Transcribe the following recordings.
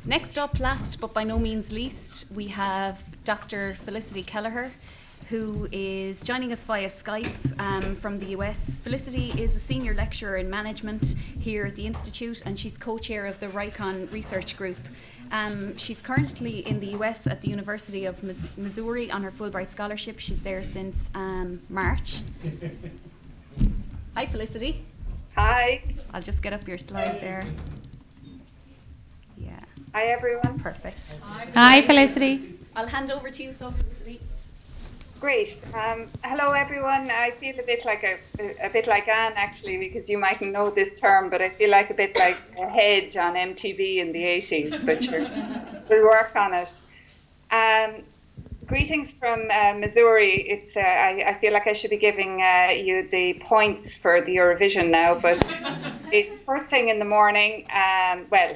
Next up, last but by no means least, we have Dr. Felicity Kelliher, who is joining us via Skype from the US. Felicity is a senior lecturer in management here at the Institute, and she's co-chair of the RICON Research Group. She's currently in the US at the University of Missouri on her Fulbright scholarship. She's there since March. Hi, Felicity. Hi. I'll just get up your slide there. Yeah. Hi, everyone. Perfect. Hi, Felicity. I'll hand over to you, so Felicity. Great. Hello, everyone. I feel a bit like Anne, actually, because you mightn't know this term, but I feel like a bit like a hedge on MTV in the 80s, but we'll work on it. Greetings from Missouri. I feel like I should be giving you the points for the Eurovision now, but it's first thing in the morning. Well,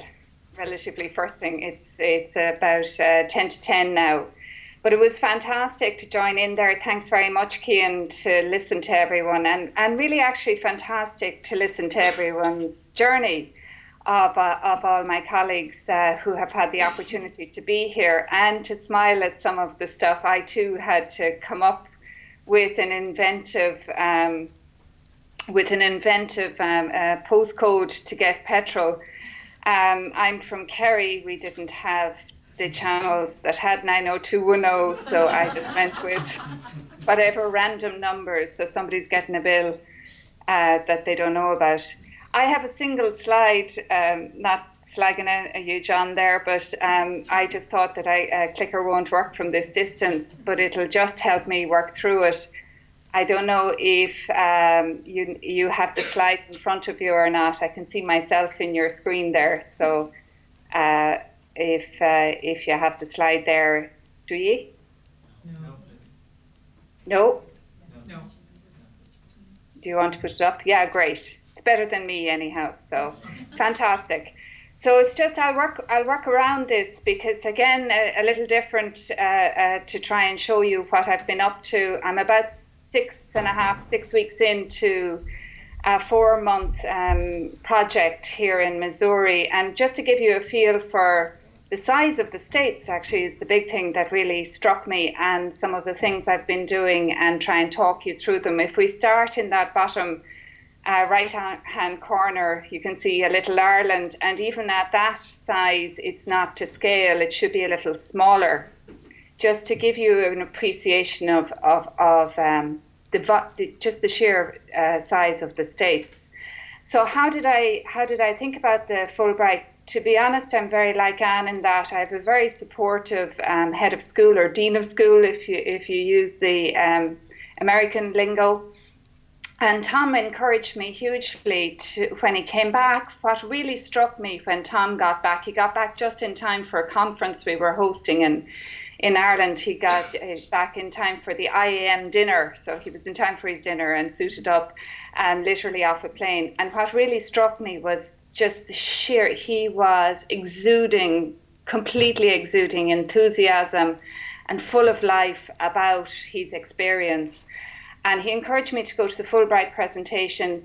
relatively first thing. It's about 10 to 10 now. But it was fantastic to join in there. Thanks very much, Cian, to listen to everyone, and really actually fantastic to listen to everyone's journey of all my colleagues who have had the opportunity to be here, and to smile at some of the stuff. I too had to come up with an inventive postcode to get petrol. I'm from Kerry. We didn't have the channels that had 90210, so I just went with whatever random numbers, so somebody's getting a bill that they don't know about. I have a single slide, not slagging you, John, there, but I just thought that clicker won't work from this distance, but it'll just help me work through it. I don't know if you have the slide in front of you or not. I can see myself in your screen there, so if you have the slide there, do you? No? No. Do you want to put it up? Yeah, great. It's better than me anyhow, so fantastic. So it's just I'll work around this because, again, a little different to try and show you what I've been up to. I'm about 6 weeks into a 4-month project here in Missouri, and just to give you a feel for the size of the states, actually, is the big thing that really struck me, and some of the things I've been doing, and try and talk you through them. If we start in that bottom right-hand corner, you can see a little Ireland, and even at that size, it's not to scale. It should be a little smaller, just to give you an appreciation of just the sheer size of the states. So how did I think about the Fulbright? To be honest, I'm very like Anne in that I have a very supportive head of school, or dean of school, if you use the American lingo. And Tom encouraged me hugely when he came back. What really struck me when Tom got back, he got back just in time for a conference we were hosting in Ireland. He got back in time for the IAM dinner, so he was in time for his dinner and suited up and literally off a plane. And what really struck me was just the sheer, he was completely exuding enthusiasm and full of life about his experience. And he encouraged me to go to the Fulbright presentation,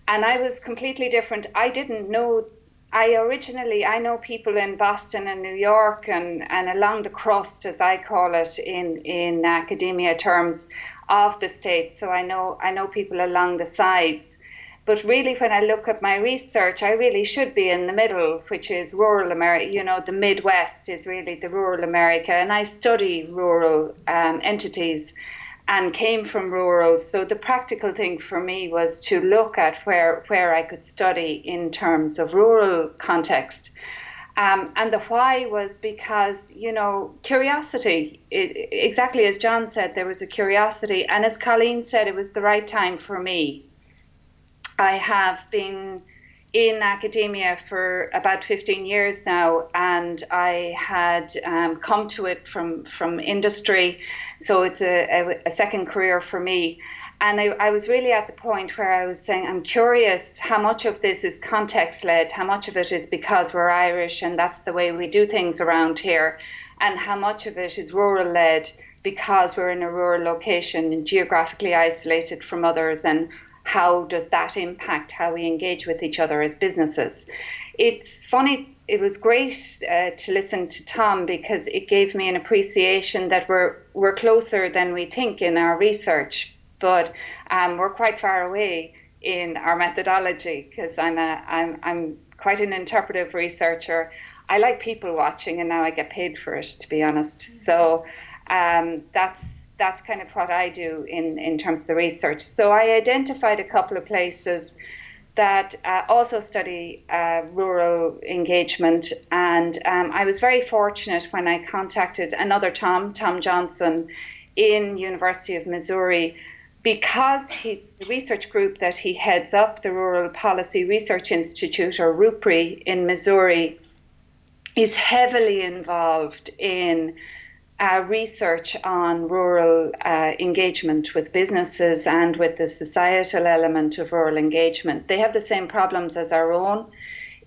and I was completely different. I didn't know, I know people in Boston and New York and along the crust, as I call it in academia terms, of the States. So I know people along the sides. But really, when I look at my research, I really should be in the middle, which is rural America. You know, the Midwest is really the rural America. And I study rural entities and came from rural. So the practical thing for me was to look at where I could study in terms of rural context. And the why was because, curiosity, exactly as John said, there was a curiosity. And as Colleen said, it was the right time for me. I have been in academia for about 15 years now, and I had come to it from industry, so it's a second career for me. And I was really at the point where I was saying, I'm curious how much of this is context-led, how much of it is because we're Irish and that's the way we do things around here, and how much of it is rural-led because we're in a rural location and geographically isolated from others, and how does that impact how we engage with each other as businesses. It's funny it was great to listen to Tom, because it gave me an appreciation that we're closer than we think in our research, but we're quite far away in our methodology, because I'm quite an interpretive researcher. I like people watching, and now I get paid for it, to be honest. So that's kind of what I do in terms of the research. So I identified a couple of places that also study rural engagement, and I was very fortunate when I contacted another Tom Johnson in University of Missouri, because the research group that he heads up, the Rural Policy Research Institute, or RUPRI, in Missouri, is heavily involved in research on rural engagement with businesses and with the societal element of rural engagement. They have the same problems as our own,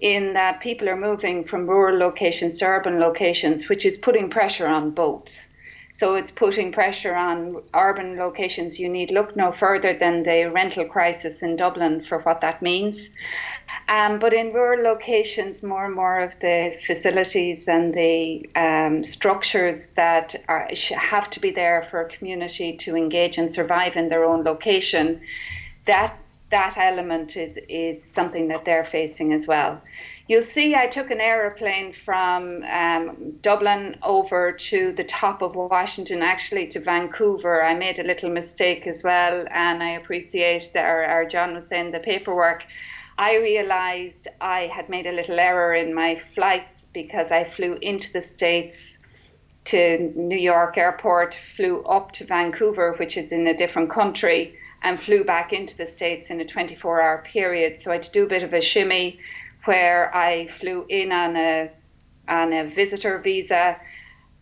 in that people are moving from rural locations to urban locations, which is putting pressure on both. So it's putting pressure on urban locations. You need look no further than the rental crisis in Dublin for what that means. But in rural locations, more and more of the facilities and the structures that have to be there for a community to engage and survive in their own location, that element is something that they're facing as well. You'll see I took an aeroplane from Dublin over to the top of Washington, actually to Vancouver. I made a little mistake as well, and I appreciate that our John was saying the paperwork. I realized I had made a little error in my flights, because I flew into the States to New York airport, flew up to Vancouver, which is in a different country, and flew back into the States in a 24-hour period. So I had to do a bit of a shimmy, where I flew in on a visitor visa,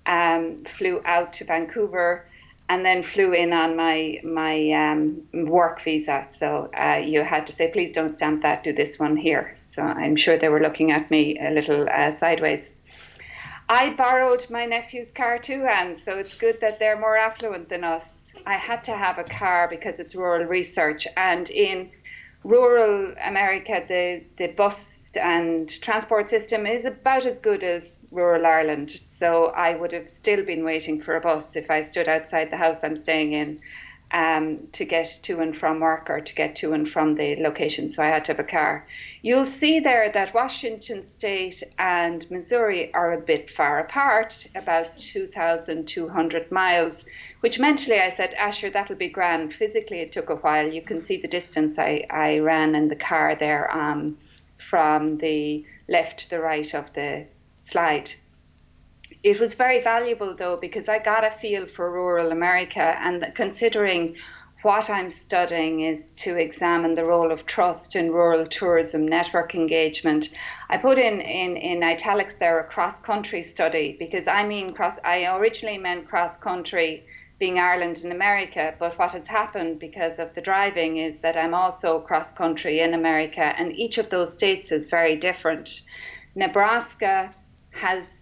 flew out to Vancouver, and then flew in on my work visa. So you had to say, please don't stamp that, do this one here. So I'm sure they were looking at me a little sideways. I borrowed my nephew's car too, Anne, so it's good that they're more affluent than us. I had to have a car because it's rural research, and in rural America, the bus and transport system is about as good as rural Ireland. So I would have still been waiting for a bus if I stood outside the house I'm staying in to get to and from work, or to get to and from the location. So I had to have a car. You'll see there that Washington State and Missouri are a bit far apart, about 2,200 miles, which mentally I said, Asher, that'll be grand. Physically, it took a while. You can see the distance I ran in the car there from the left to the right of the slide. It was very valuable, though, because I got a feel for rural America, and considering what I'm studying is to examine the role of trust in rural tourism network engagement. I put in italics there a cross-country study, because I originally meant cross-country being Ireland and America, but what has happened because of the driving is that I'm also cross-country in America, and each of those states is very different. Nebraska has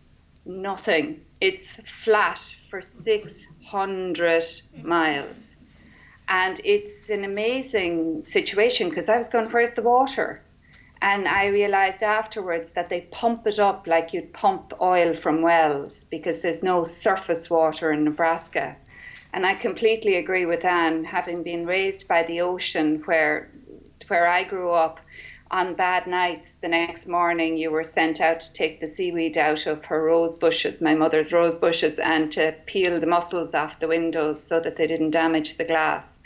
nothing. It's flat for 600 miles. And it's an amazing situation, because I was going, where's the water? And I realized afterwards that they pump it up like you'd pump oil from wells, because there's no surface water in Nebraska. And I completely agree with Anne, having been raised by the ocean where I grew up. On bad nights, the next morning you were sent out to take the seaweed out of her rose bushes, my mother's rose bushes, and to peel the mussels off the windows so that they didn't damage the glass.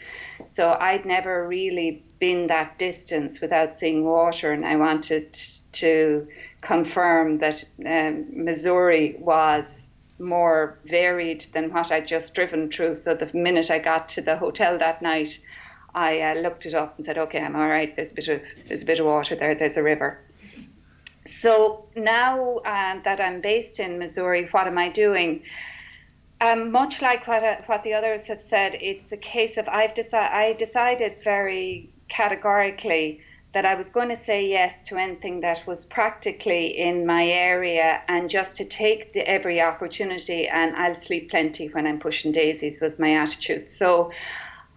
So I'd never really been that distance without seeing water, and I wanted to confirm that Missouri was more varied than what I'd just driven through. So the minute I got to the hotel that night, I looked it up and said, okay, I'm all right. There's a bit of water there. There's a river. So now that I'm based in Missouri, what am I doing? Much like what the others have said, it's a case of I decided very categorically that I was going to say yes to anything that was practically in my area, and just to take every opportunity, and I'll sleep plenty when I'm pushing daisies was my attitude. So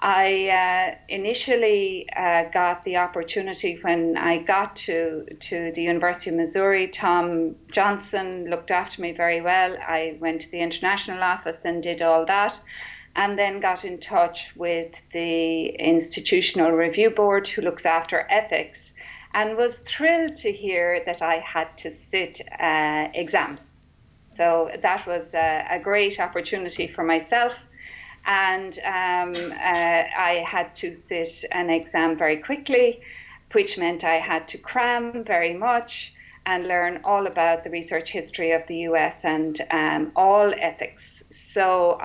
I initially got the opportunity when I got to the University of Missouri. Tom Johnson looked after me very well. I went to the international office and did all that, and then got in touch with the Institutional Review Board, who looks after ethics, and was thrilled to hear that I had to sit exams. So that was a great opportunity for myself. And I had to sit an exam very quickly, which meant I had to cram very much and learn all about the research history of the US and all ethics. So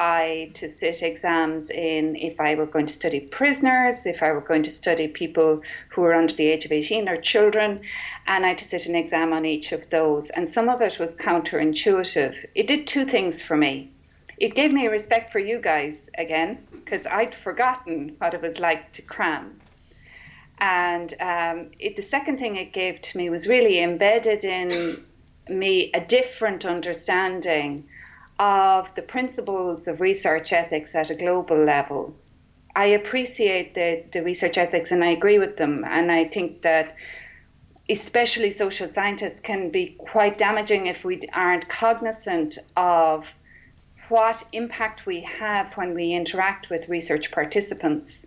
to sit exams in if I were going to study prisoners, if I were going to study people who were under the age of 18 or children, and I had to sit an exam on each of those. And some of it was counterintuitive. It did two things for me. It gave me a respect for you guys again, because I'd forgotten what it was like to cram. And the second thing it gave to me was really embedded in me a different understanding of the principles of research ethics at a global level. I appreciate the research ethics and I agree with them. And I think that especially social scientists can be quite damaging if we aren't cognizant of what impact we have when we interact with research participants.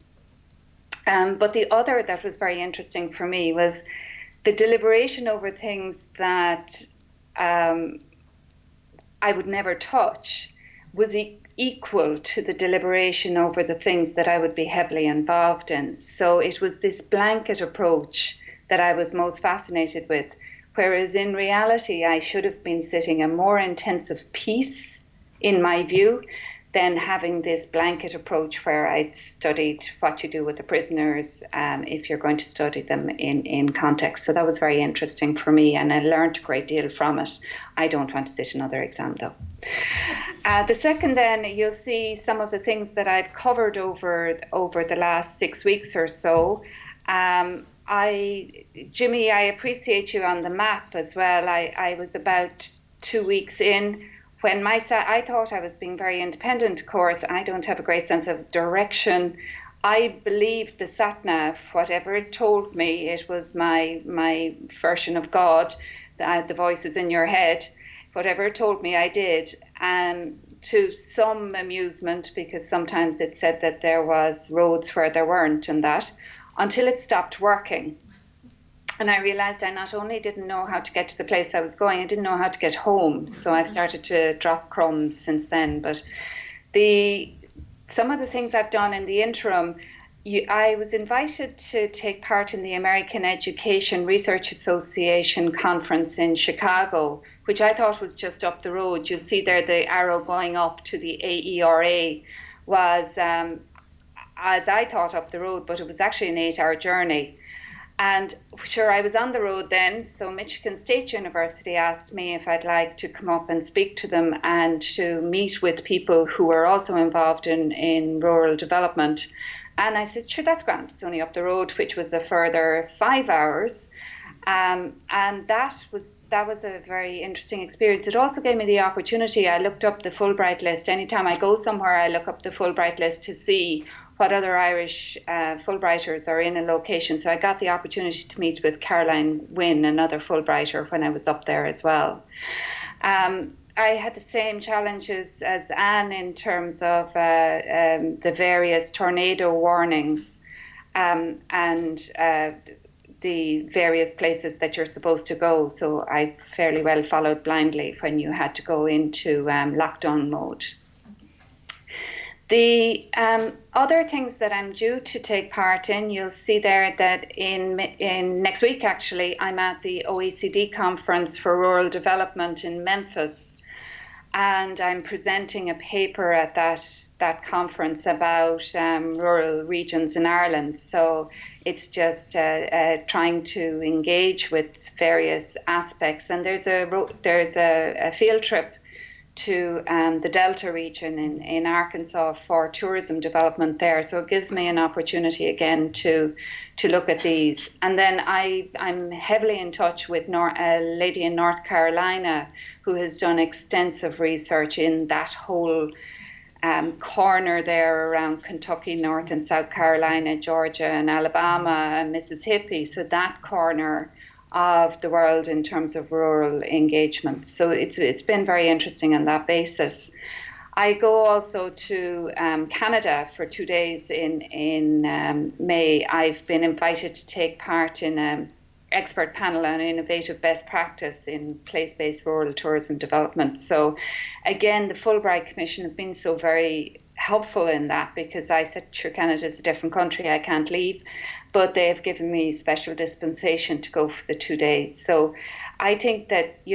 But the other that was very interesting for me was the deliberation over things that I would never touch was equal to the deliberation over the things that I would be heavily involved in. So it was this blanket approach that I was most fascinated with, whereas in reality I should have been sitting a more intensive piece, in my view, than having this blanket approach where I'd studied what you do with the prisoners if you're going to study them in context. So that was very interesting for me and I learned a great deal from it. I don't want to sit another exam though. The second then, you'll see some of the things that I've covered over the last 6 weeks or so. Jimmy, I appreciate you on the map as well. I was about 2 weeks in. When I thought I was being very independent, of course, I don't have a great sense of direction. I believed the sat-nav, whatever it told me, it was my version of God, the voices in your head. Whatever it told me, I did. And to some amusement, because sometimes it said that there was roads where there weren't and that, until it stopped working. And I realized I not only didn't know how to get to the place I was going, I didn't know how to get home. So I've started to drop crumbs since then. But some of the things I've done in the interim, I was invited to take part in the American Education Research Association conference in Chicago, which I thought was just up the road. You'll see there the arrow going up to the AERA was, as I thought, up the road, but it was actually an 8-hour journey. And sure, I was on the road then, so Michigan State University asked me if I'd like to come up and speak to them and to meet with people who were also involved in rural development. And I said, sure, that's grand. It's only up the road, which was a further 5 hours. And that was a very interesting experience. It also gave me the opportunity. I looked up the Fulbright list. Anytime I go somewhere, I look up the Fulbright list to see what other Irish Fulbrighters are in a location. So I got the opportunity to meet with Caroline Wynne, another Fulbrighter, when I was up there as well. I had the same challenges as Anne in terms of the various tornado warnings and the various places that you're supposed to go. So I fairly well followed blindly when you had to go into lockdown mode. The other things that I'm due to take part in, you'll see there that in next week, actually, I'm at the OECD conference for rural development in Memphis. And I'm presenting a paper at that conference about rural regions in Ireland. So it's just trying to engage with various aspects. And there's a field trip to the Delta region in Arkansas for tourism development there. So it gives me an opportunity again to look at these. And then I'm heavily in touch with a lady in North Carolina who has done extensive research in that whole corner there around Kentucky, North and South Carolina, Georgia and Alabama and Mississippi. So that corner of the world in terms of rural engagement. So it's been very interesting on that basis. I go also to Canada for 2 days in May. I've been invited to take part in an expert panel on innovative best practice in place-based rural tourism development. So again, the Fulbright Commission have been so very helpful in that, because I said, sure, Canada is a different country, I can't leave, but they have given me special dispensation to go for the 2 days. So I think that,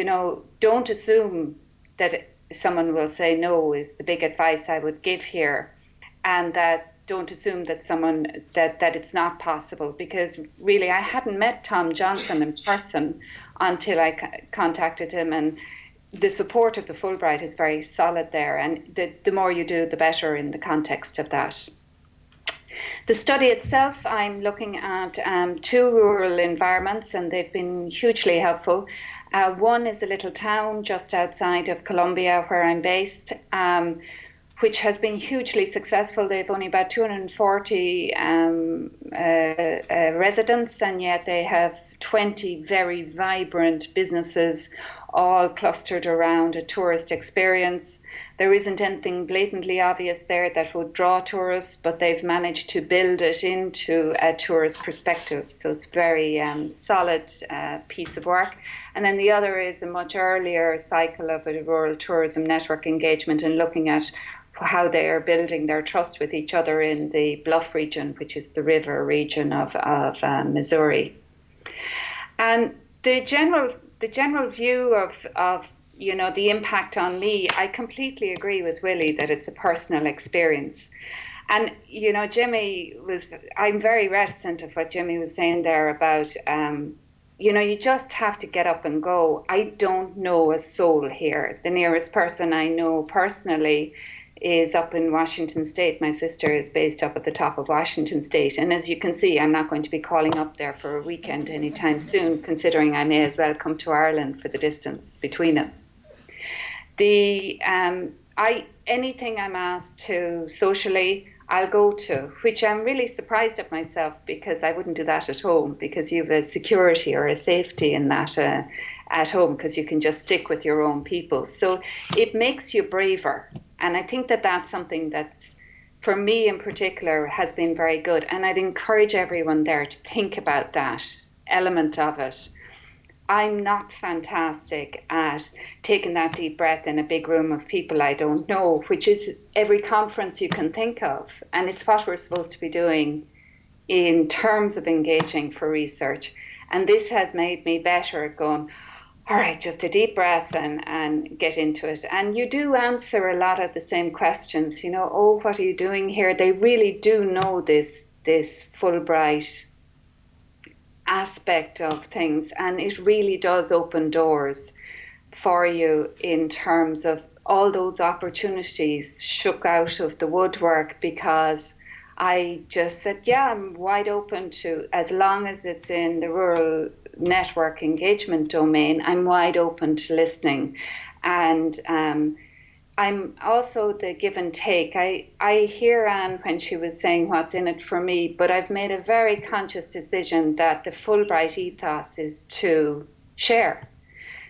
don't assume that someone will say no is the big advice I would give here, and that don't assume that that it's not possible, because really I hadn't met Tom Johnson in person until I contacted him, and the support of the Fulbright is very solid there, and the more you do, the better in the context of that. The study itself, I'm looking at 2 rural environments, and they've been hugely helpful. One is a little town just outside of Columbia, where I'm based, which has been hugely successful. They've only about 240 residents, and yet they have 20 very vibrant businesses, all clustered around a tourist experience. There isn't anything blatantly obvious there that would draw tourists, but they've managed to build it into a tourist perspective. So it's a very solid piece of work. And then the other is a much earlier cycle of a rural tourism network engagement, and looking at how they are building their trust with each other in the Bluff region, which is the river region of Missouri. And the general view of the impact on me, I completely agree with Willie that it's a personal experience. And, I'm very reticent of what Jimmy was saying there about, you just have to get up and go. I don't know a soul here. The nearest person I know personally is up in Washington State. My sister is based up at the top of Washington State. And as you can see, I'm not going to be calling up there for a weekend anytime soon, considering I may as well come to Ireland for the distance between us. Anything I'm asked to socially, I'll go to, which I'm really surprised at myself, because I wouldn't do that at home, because you have a security or a safety in that at home, because you can just stick with your own people. So it makes you braver. And I think that that's something that's, for me in particular, has been very good. And I'd encourage everyone there to think about that element of it. I'm not fantastic at taking that deep breath in a big room of people I don't know, which is every conference you can think of. And it's what we're supposed to be doing in terms of engaging for research. And this has made me better at going, all right, just a deep breath and get into it. And you do answer a lot of the same questions, oh, what are you doing here? They really do know this Fulbright aspect of things, and it really does open doors for you in terms of all those opportunities shook out of the woodwork, because I just said, yeah, I'm wide open to, as long as it's in the rural network engagement domain, I'm wide open to listening. And I'm also the give and take. I hear Anne when she was saying what's in it for me, but I've made a very conscious decision that the Fulbright ethos is to share.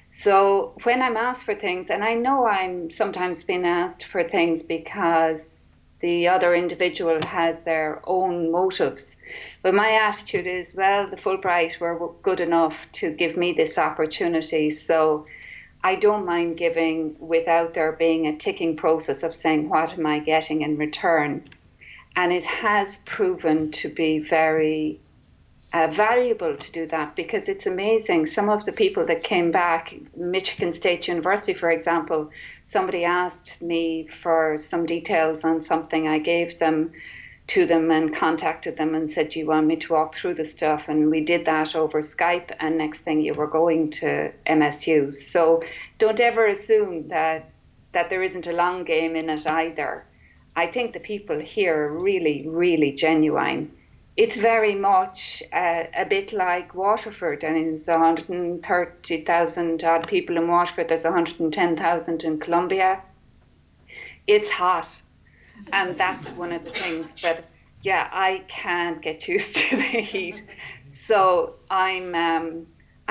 So when I'm asked for things, and I know I'm sometimes being asked for things because the other individual has their own motives, but my attitude is, well, the Fulbright were good enough to give me this opportunity, so I don't mind giving without there being a ticking process of saying, what am I getting in return? And it has proven to be very valuable to do that, because it's amazing. Some of the people that came back, Michigan State University, for example, somebody asked me for some details on something. I gave them to them and contacted them and said, do you want me to walk through the stuff? And we did that over Skype, and next thing you were going to MSU. So don't ever assume that there isn't a long game in it either. I think the people here are really, really genuine. It's very much a bit like Waterford. I mean, there's 130,000 odd people in Waterford. There's 110,000 in Columbia. It's hot. And that's one of the things that, yeah, I can't get used to the heat. So I'm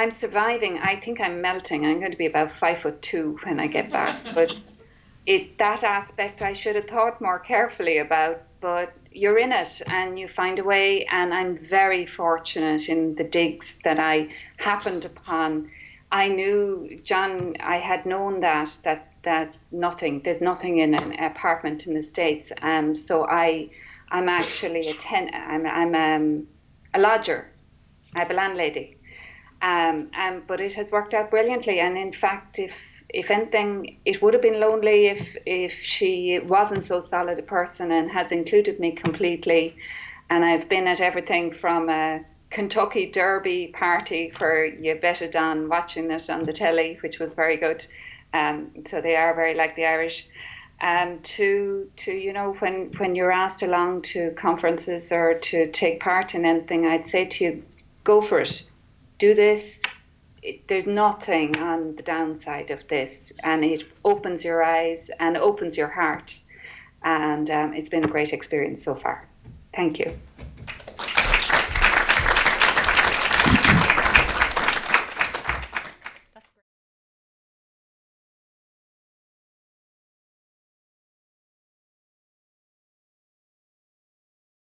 surviving. I think I'm melting. I'm going to be about 5'2" when I get back. But that aspect I should have thought more carefully about. But you're in it and you find a way. And I'm very fortunate in the digs that I happened upon. I knew, John, I had known that nothing, there's nothing in an apartment in the States. So I'm actually I'm a lodger. I have a landlady. But it has worked out brilliantly. And in fact, if anything, it would have been lonely if she wasn't so solid a person and has included me completely. And I've been at everything from a Kentucky Derby party where you betted on watching it on the telly, which was very good. So they are very like the Irish. To when you're asked along to conferences or to take part in anything, I'd say to you, go for it. Do this. There's nothing on the downside of this, and it opens your eyes and opens your heart. And it's been a great experience so far. Thank you.